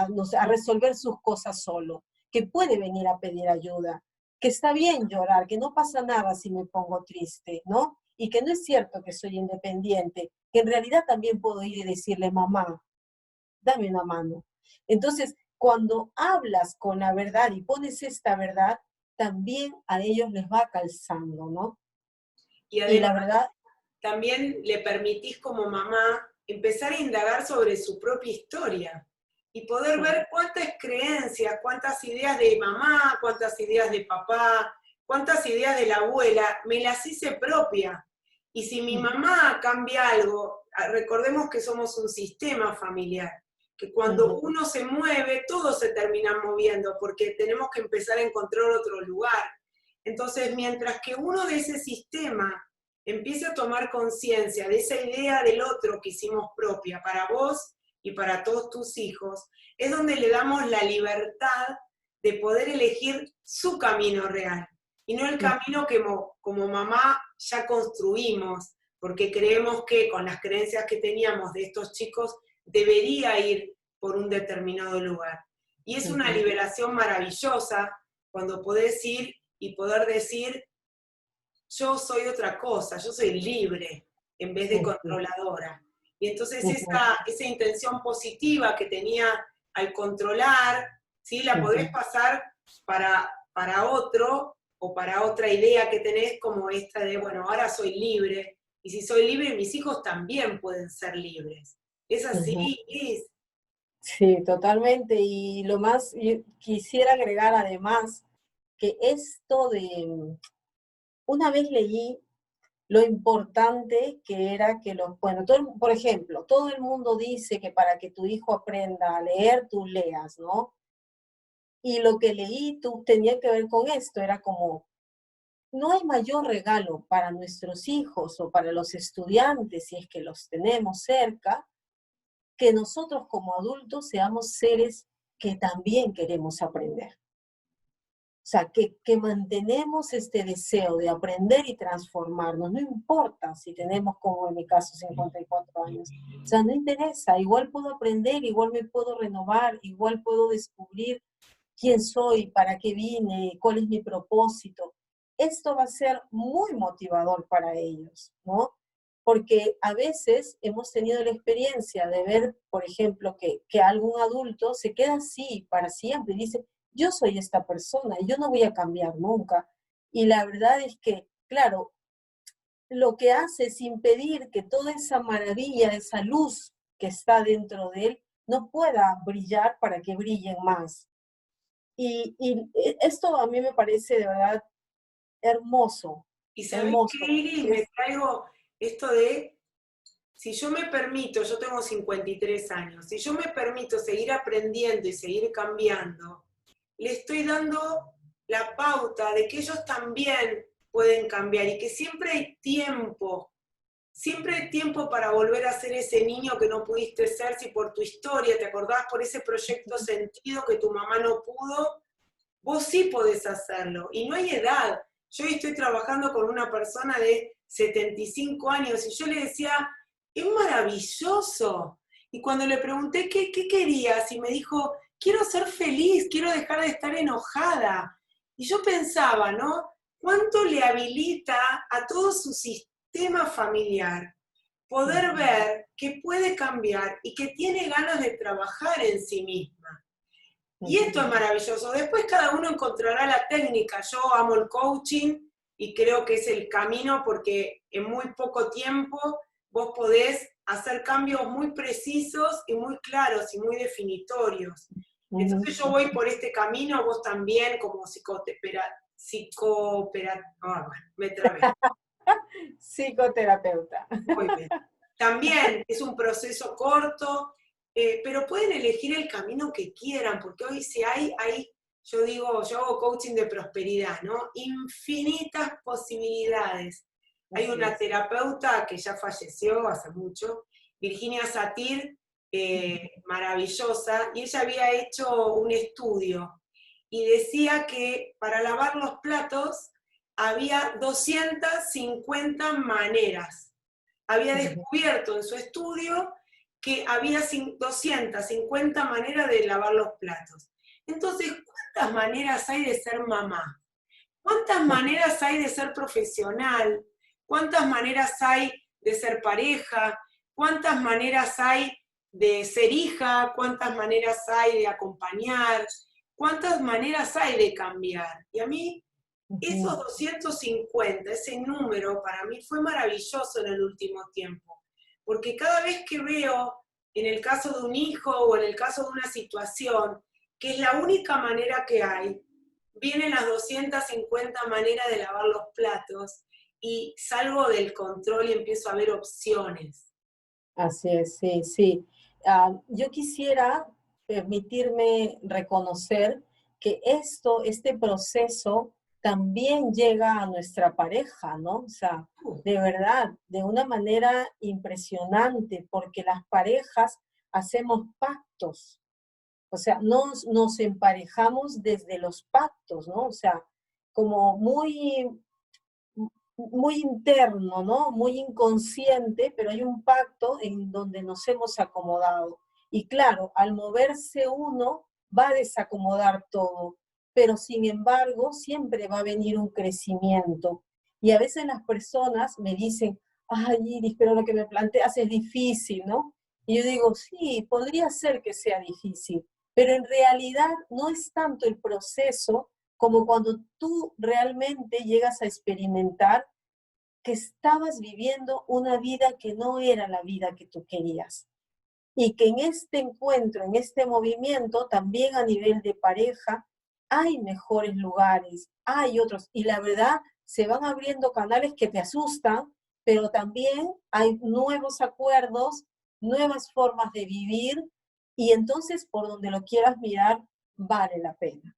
no sé, a resolver sus cosas solo, que puede venir a pedir ayuda, que está bien llorar, que no pasa nada si me pongo triste, ¿no? Y que no es cierto que soy independiente, que en realidad también puedo ir y decirle, mamá, dame una mano. Entonces, cuando hablas con la verdad y pones esta verdad, también a ellos les va calzando, ¿no? Y Y además, la verdad, también le permitís como mamá empezar a indagar sobre su propia historia y poder sí, ver cuántas creencias, cuántas ideas de mamá, cuántas ideas de papá, cuántas ideas de la abuela me las hice propia. Y si mi mamá cambia algo, recordemos que somos un sistema familiar, que cuando uno se mueve, todo se termina moviendo, porque tenemos que empezar a encontrar otro lugar. Entonces, mientras que uno de ese sistema empiece a tomar conciencia de esa idea del otro que hicimos propia para vos y para todos tus hijos, es donde le damos la libertad de poder elegir su camino real y no el camino que como mamá ya construimos, porque creemos que con las creencias que teníamos de estos chicos debería ir por un determinado lugar. Y es una liberación maravillosa cuando podés ir y poder decir, yo soy otra cosa, yo soy libre en vez de controladora. Y entonces esa intención positiva que tenía al controlar, ¿sí? La podés pasar para otro o para otra idea que tenés como esta de, bueno, ahora soy libre, y si soy libre, mis hijos también pueden ser libres. ¿Es así, Liz? sí, totalmente. Y lo más, yo quisiera agregar además que esto de, una vez leí lo importante que era que bueno, por ejemplo, todo el mundo dice que para que tu hijo aprenda a leer, tú leas, ¿no? Y lo que leí tú tenía que ver con esto, era como, no hay mayor regalo para nuestros hijos o para los estudiantes, si es que los tenemos cerca, que nosotros como adultos seamos seres que también queremos aprender. O sea, que mantenemos este deseo de aprender y transformarnos. No importa si tenemos, como en mi caso, 54 años. O sea, no interesa. Igual puedo aprender, igual me puedo renovar, igual puedo descubrir quién soy, para qué vine, cuál es mi propósito. Esto va a ser muy motivador para ellos, ¿no? Porque a veces hemos tenido la experiencia de ver, por ejemplo, que algún adulto se queda así para siempre y dice, yo soy esta persona y yo no voy a cambiar nunca. Y la verdad es que, claro, lo que hace es impedir que toda esa maravilla, esa luz que está dentro de él, no pueda brillar para que brillen más. Y esto a mí me parece de verdad hermoso, Y ¿sabés hermoso. qué, Iris? Me Es, traigo esto de, si yo me permito, yo tengo 53 años, si yo me permito seguir aprendiendo y seguir cambiando, le estoy dando la pauta de que ellos también pueden cambiar y que siempre hay tiempo para volver a ser ese niño que no pudiste ser, si por tu historia, te acordás, por ese proyecto sentido que tu mamá no pudo, vos sí podés hacerlo, y no hay edad. Yo hoy estoy trabajando con una persona de 75 años y yo le decía, es maravilloso. Y cuando le pregunté qué querías, y me dijo, quiero ser feliz, quiero dejar de estar enojada. Y yo pensaba, ¿no? ¿Cuánto le habilita a todo su sistema familiar poder ver que puede cambiar y que tiene ganas de trabajar en sí misma? Y esto es maravilloso. Después cada uno encontrará la técnica. Yo amo el coaching y creo que es el camino porque en muy poco tiempo vos podés hacer cambios muy precisos y muy claros y muy definitorios. Entonces yo voy por este camino, vos también como me trabé. psicoterapeuta. Muy bien. También es un proceso corto, pero pueden elegir el camino que quieran, porque hoy si hay, yo digo, yo hago coaching de prosperidad, ¿no? Infinitas posibilidades. Hay una terapeuta que ya falleció hace mucho, Virginia Satir, maravillosa, y ella había hecho un estudio y decía que para lavar los platos había 250 maneras. Había descubierto en su estudio que había 250 maneras de lavar los platos. Entonces, ¿cuántas maneras hay de ser mamá? ¿Cuántas maneras hay de ser profesional? ¿Cuántas maneras hay de ser pareja? ¿Cuántas maneras hay de ser hija? ¿Cuántas maneras hay de acompañar? ¿Cuántas maneras hay de cambiar? Y a mí esos 250, ese número para mí fue maravilloso en el último tiempo, porque cada vez que veo, en el caso de un hijo o en el caso de una situación, que es la única manera que hay, vienen las 250 maneras de lavar los platos y salgo del control y empiezo a ver opciones. Así es, sí, sí. Yo quisiera permitirme reconocer que este proceso también llega a nuestra pareja, ¿no? O sea, de verdad, de una manera impresionante, porque las parejas hacemos pactos, o sea, nos emparejamos desde los pactos, ¿no? O sea, como muy interno, ¿no? Muy inconsciente, pero hay un pacto en donde nos hemos acomodado. Y claro, al moverse uno va a desacomodar todo, pero sin embargo siempre va a venir un crecimiento. Y a veces las personas me dicen, ay Iris, pero lo que me planteas es difícil, ¿no? Y yo digo, sí, podría ser que sea difícil, pero en realidad no es tanto el proceso como cuando tú realmente llegas a experimentar que estabas viviendo una vida que no era la vida que tú querías. Y que en este encuentro, en este movimiento, también a nivel de pareja, hay mejores lugares, hay otros. Y la verdad, se van abriendo canales que te asustan, pero también hay nuevos acuerdos, nuevas formas de vivir, y entonces por donde lo quieras mirar, vale la pena.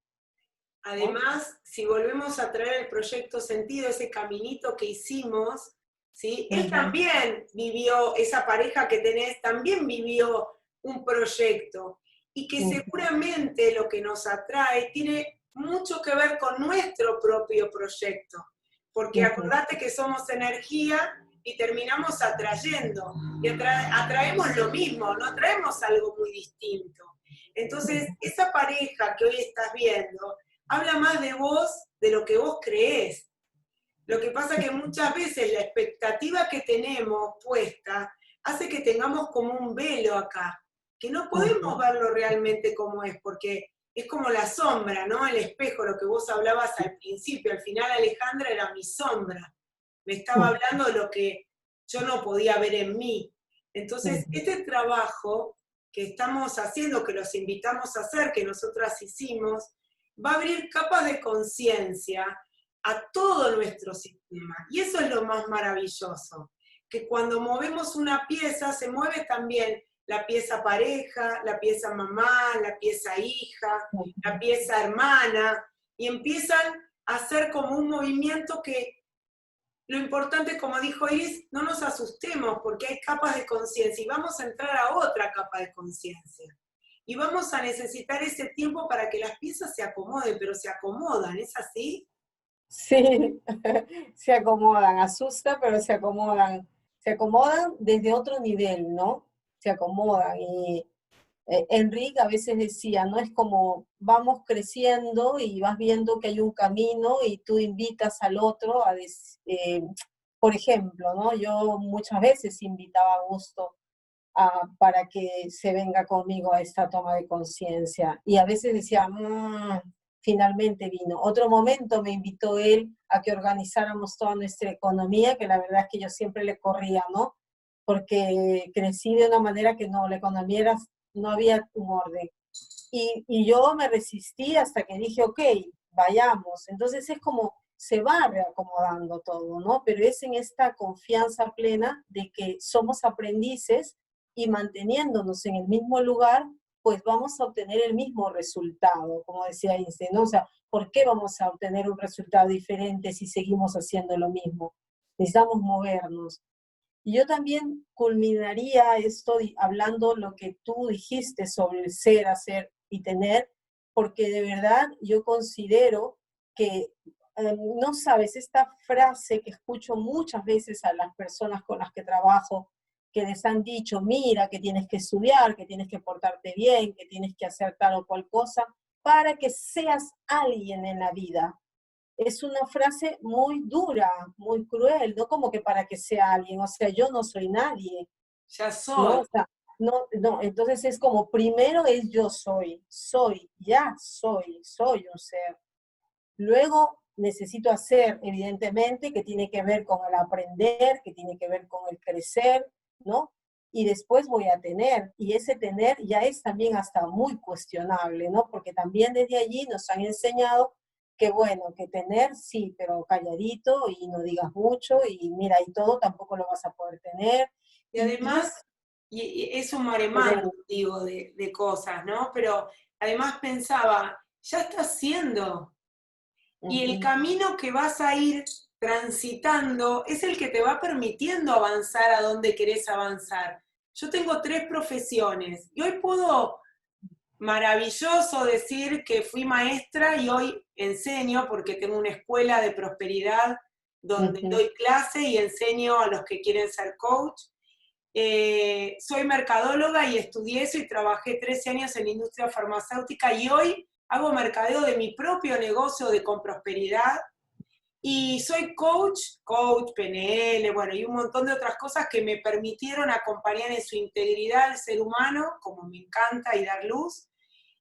Además, si volvemos a traer el proyecto sentido, ese caminito que hicimos, ¿sí? Él también vivió, esa pareja que tenés, también vivió un proyecto, y que seguramente lo que nos atrae tiene mucho que ver con nuestro propio proyecto, porque acordate que somos energía y terminamos atrayendo, y atraemos lo mismo, no atraemos algo muy distinto. Entonces, esa pareja que hoy estás viendo, habla más de vos de lo que vos creés. Lo que pasa es que muchas veces la expectativa que tenemos puesta hace que tengamos como un velo acá, que no podemos verlo realmente como es, porque es como la sombra, ¿no? El espejo, lo que vos hablabas al principio. Al final Alejandra era mi sombra. Me estaba hablando de lo que yo no podía ver en mí. Entonces, este trabajo que estamos haciendo, que los invitamos a hacer, que nosotras hicimos, va a abrir capas de conciencia a todo nuestro sistema. Y eso es lo más maravilloso, que cuando movemos una pieza, se mueve también la pieza pareja, la pieza mamá, la pieza hija, la pieza hermana, y empiezan a hacer como un movimiento que lo importante, como dijo Iris, no nos asustemos porque hay capas de conciencia y vamos a entrar a otra capa de conciencia. Y vamos a necesitar ese tiempo para que las piezas se acomoden, pero se acomodan, ¿es así? Sí, se acomodan, asusta, pero se acomodan desde otro nivel, ¿no? Se acomodan y Enrique a veces decía, no es como vamos creciendo y vas viendo que hay un camino y tú invitas al otro por ejemplo, ¿no? Yo muchas veces invitaba a Augusto para que se venga conmigo a esta toma de conciencia y a veces decía, finalmente vino. Otro momento me invitó él a que organizáramos toda nuestra economía, que la verdad es que yo siempre le corría, ¿no? Porque crecí de una manera que no, la economía era, no había un orden. Y yo me resistí hasta que dije, ok, vayamos. Entonces es como se va reacomodando todo, ¿no? Pero es en esta confianza plena de que somos aprendices y manteniéndonos en el mismo lugar, pues vamos a obtener el mismo resultado, como decía Einstein, ¿no? O sea, ¿por qué vamos a obtener un resultado diferente si seguimos haciendo lo mismo? Necesitamos movernos. Y yo también culminaría esto hablando lo que tú dijiste sobre el ser, hacer y tener, porque de verdad yo considero que, no sabes, esta frase que escucho muchas veces a las personas con las que trabajo, que les han dicho, mira, que tienes que estudiar, que tienes que portarte bien, que tienes que hacer tal o cual cosa, para que seas alguien en la vida. Es una frase muy dura, muy cruel, no como que para que sea alguien, o sea, yo no soy nadie, Ya ¿no? soy. O sea, no, no, entonces es como, primero es yo ya soy un ser. Luego necesito hacer, evidentemente, que tiene que ver con el aprender, que tiene que ver con el crecer, ¿no? Y después voy a tener, y ese tener ya es también hasta muy cuestionable, ¿no? Porque también desde allí nos han enseñado que bueno, que tener sí, pero calladito y no digas mucho y mira, y todo tampoco lo vas a poder tener. Y Y además, es y es un maremándum, digo, de cosas, ¿no? Pero además pensaba, ya está haciendo. Y el camino que vas a ir transitando es el que te va permitiendo avanzar a donde querés avanzar. Yo tengo 3 profesiones y hoy puedo, maravilloso decir que fui maestra y hoy enseño porque tengo una escuela de prosperidad donde doy clase y enseño a los que quieren ser coach. Soy mercadóloga y estudié eso y trabajé 13 años en la industria farmacéutica y hoy hago mercadeo de mi propio negocio de con prosperidad y soy coach, PNL, bueno, y un montón de otras cosas que me permitieron acompañar en su integridad al ser humano, como me encanta, y dar luz.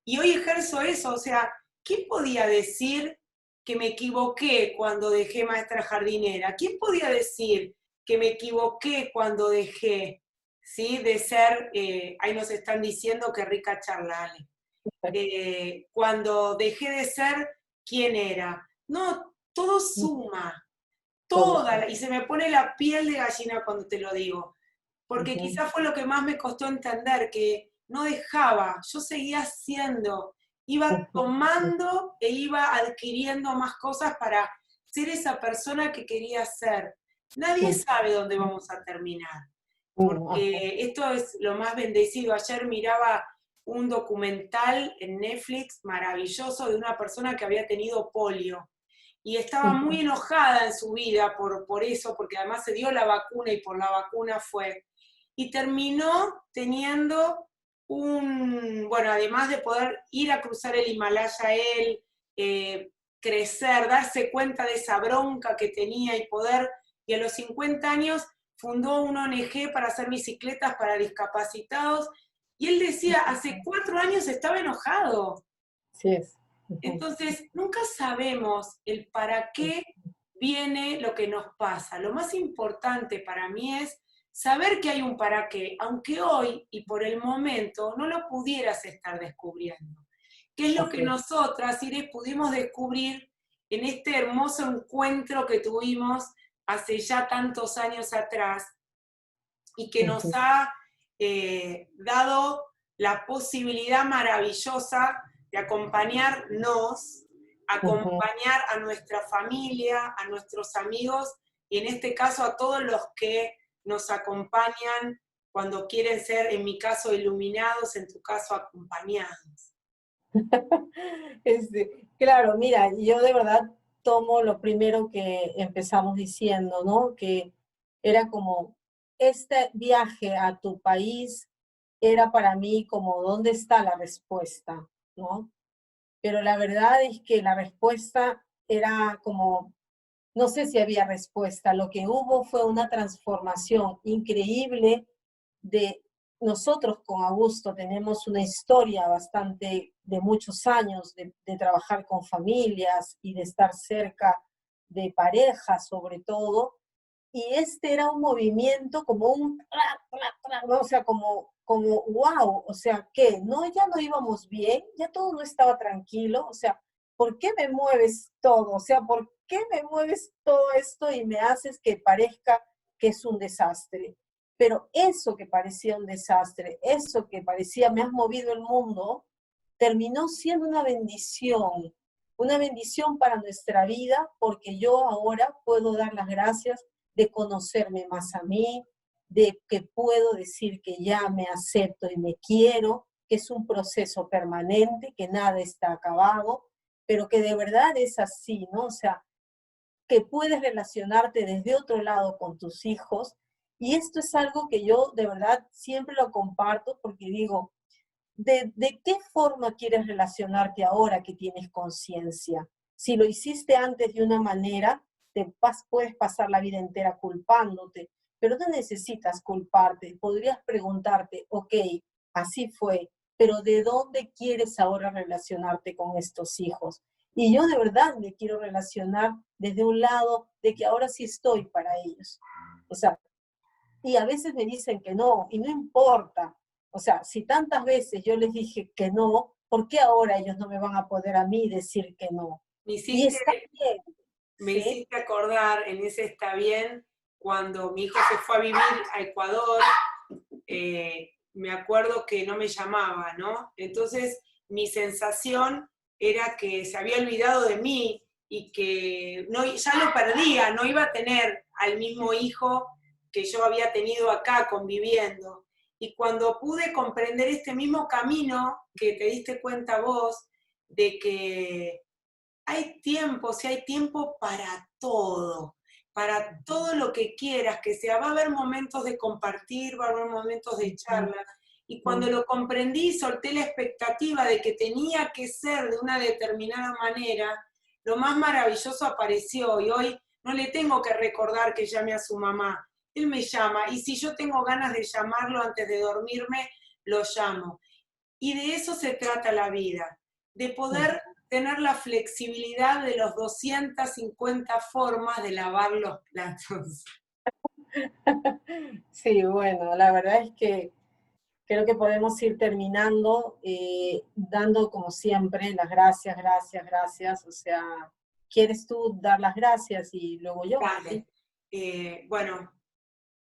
Y hoy ejerzo eso, o sea, ¿quién podía decir que me equivoqué cuando dejé maestra jardinera? ¿Quién podía decir que me equivoqué cuando dejé, ¿sí? De ser, ahí nos están diciendo que rica charla, Ale. Cuando dejé de ser quien era. No, todo suma, y se me pone la piel de gallina cuando te lo digo, porque quizás fue lo que más me costó entender, que no dejaba, yo seguía haciendo, iba tomando e iba adquiriendo más cosas para ser esa persona que quería ser. Nadie sabe dónde vamos a terminar, porque esto es lo más bendecido. Ayer miraba un documental en Netflix maravilloso de una persona que había tenido polio y estaba muy enojada en su vida por eso, porque además se dio la vacuna y por la vacuna fue. Y terminó teniendo bueno, además de poder ir a cruzar el Himalaya él, crecer, darse cuenta de esa bronca que tenía y a los 50 años fundó una ONG para hacer bicicletas para discapacitados, y él decía, hace 4 años estaba enojado. Sí es. Entonces, nunca sabemos el para qué viene lo que nos pasa. Lo más importante para mí es saber que hay un para qué, aunque hoy y por el momento no lo pudieras estar descubriendo. ¿Qué es lo que nosotras, Iris, pudimos descubrir en este hermoso encuentro que tuvimos hace ya tantos años atrás y que nos ha dado la posibilidad maravillosa de acompañarnos, acompañar a nuestra familia, a nuestros amigos y en este caso a todos los que nos acompañan cuando quieren ser, en mi caso, iluminados, en tu caso, acompañados? Claro, mira, yo de verdad tomo lo primero que empezamos diciendo, ¿no? Que era como, este viaje a tu país era para mí como, ¿dónde está la respuesta? ¿No? Pero la verdad es que la respuesta era como, no sé si había respuesta, lo que hubo fue una transformación increíble de nosotros con Augusto. Tenemos una historia bastante de muchos años de trabajar con familias y de estar cerca de parejas sobre todo, y este era un movimiento como un, ¿no? O sea, como, wow, o sea, ¿qué? No, ya no íbamos bien, ya todo no estaba tranquilo, o sea, ¿por qué me mueves todo? O sea, ¿por qué me mueves todo esto y me haces que parezca que es un desastre? Pero eso que parecía un desastre, eso que parecía me has movido el mundo, terminó siendo una bendición para nuestra vida, porque yo ahora puedo dar las gracias de conocerme más a mí, de que puedo decir que ya me acepto y me quiero, que es un proceso permanente, que nada está acabado, pero que de verdad es así, ¿no? O sea, que puedes relacionarte desde otro lado con tus hijos. Y esto es algo que yo de verdad siempre lo comparto porque digo, ¿de qué forma quieres relacionarte ahora que tienes conciencia? Si lo hiciste antes de una manera, puedes pasar la vida entera culpándote, pero no necesitas culparte. Podrías preguntarte, ok, así fue, pero ¿de dónde quieres ahora relacionarte con estos hijos? Y yo de verdad me quiero relacionar desde un lado de que ahora sí estoy para ellos. O sea, y a veces me dicen que no, y no importa. O sea, si tantas veces yo les dije que no, ¿por qué ahora ellos no me van a poder a mí decir que no? Me Y hiciste, está bien, me ¿sí? hiciste acordar en ese está bien, cuando mi hijo se fue a vivir a Ecuador, me acuerdo que no me llamaba, ¿no? Entonces mi sensación era que se había olvidado de mí y que no, ya lo perdía, no iba a tener al mismo hijo que yo había tenido acá conviviendo. Y cuando pude comprender este mismo camino que te diste cuenta vos, de que hay tiempo, si hay tiempo para todo lo que quieras, que sea, va a haber momentos de compartir, va a haber momentos de charla, y cuando lo comprendí, solté la expectativa de que tenía que ser de una determinada manera, lo más maravilloso apareció, y hoy no le tengo que recordar que llame a su mamá, él me llama, y si yo tengo ganas de llamarlo antes de dormirme, lo llamo. Y de eso se trata la vida, de poder tener la flexibilidad de los 250 formas de lavar los platos. Sí, bueno, la verdad es que creo que podemos ir terminando dando como siempre las gracias, gracias, gracias. O sea, ¿quieres tú dar las gracias y luego yo? Dale. ¿Sí? Bueno,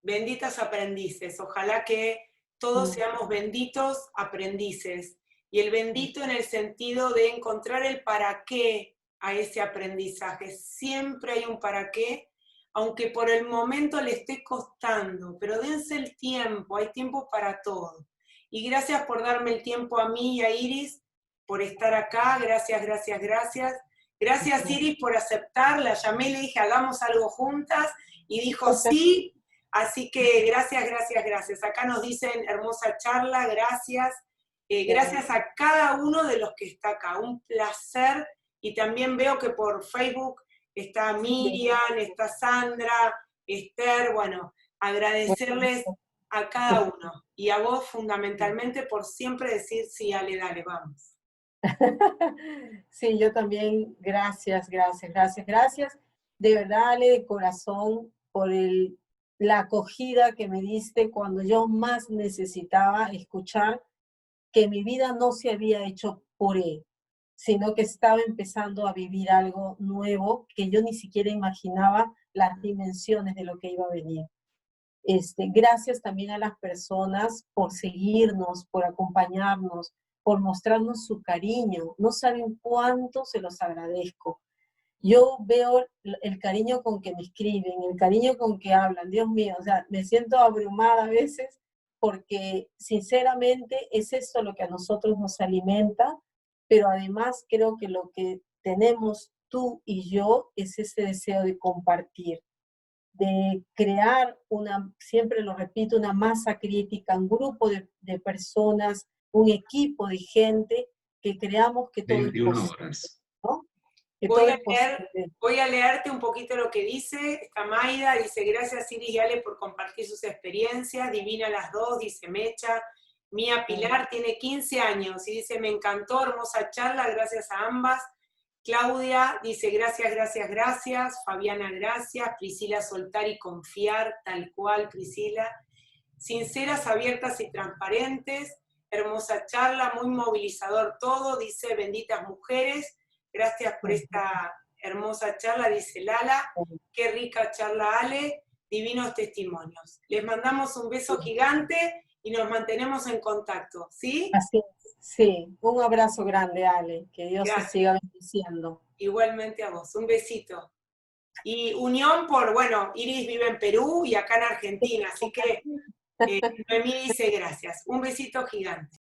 benditas aprendices. Ojalá que todos seamos benditos aprendices. Y el bendito en el sentido de encontrar el para qué a ese aprendizaje. Siempre hay un para qué, aunque por el momento le esté costando, pero dense el tiempo, hay tiempo para todo. Y gracias por darme el tiempo a mí y a Iris, por estar acá, gracias, gracias, gracias. Gracias Iris por aceptar, la llamé y le dije hagamos algo juntas, y dijo sí, así que gracias, gracias, gracias. Acá nos dicen hermosa charla, gracias. Gracias a cada uno de los que está acá, un placer, y también veo que por Facebook está Miriam, está Sandra, Esther, bueno, agradecerles a cada uno, y a vos fundamentalmente por siempre decir sí, Ale, dale, vamos. Sí, yo también, gracias, gracias, gracias, gracias. De verdad, Ale, de corazón, por la acogida que me diste cuando yo más necesitaba escuchar que mi vida no se había hecho puré, sino que estaba empezando a vivir algo nuevo que yo ni siquiera imaginaba las dimensiones de lo que iba a venir. Gracias también a las personas por seguirnos, por acompañarnos, por mostrarnos su cariño. No saben cuánto se los agradezco. Yo veo el cariño con que me escriben, el cariño con que hablan. Dios mío, o sea, me siento abrumada a veces porque sinceramente es esto lo que a nosotros nos alimenta, pero además creo que lo que tenemos tú y yo es ese deseo de compartir, de crear siempre lo repito, una masa crítica, un grupo de personas, un equipo de gente que creamos que todo es posible, ¿no? Que todo es posible. Voy a leerte un poquito lo que dice, está Maida, dice, gracias Iris y Ale por compartir sus experiencias, divina las dos, dice Mecha. Mía Pilar tiene 15 años y dice, me encantó, hermosa charla, gracias a ambas. Claudia dice, gracias, gracias, gracias. Fabiana, gracias. Priscila, soltar y confiar, tal cual, Priscila. Sinceras, abiertas y transparentes. Hermosa charla, muy movilizador todo, dice, benditas mujeres. Gracias por esta hermosa charla, dice Lala. Qué rica charla, Ale. Divinos testimonios. Les mandamos un beso gigante y nos mantenemos en contacto, ¿sí? Así es, sí. Un abrazo grande, Ale. Que Dios te Gracias. siga bendiciendo. Igualmente a vos. Un besito. Y unión por, bueno, Iris vive en Perú y acá en Argentina, así que Noemí dice gracias. Un besito gigante.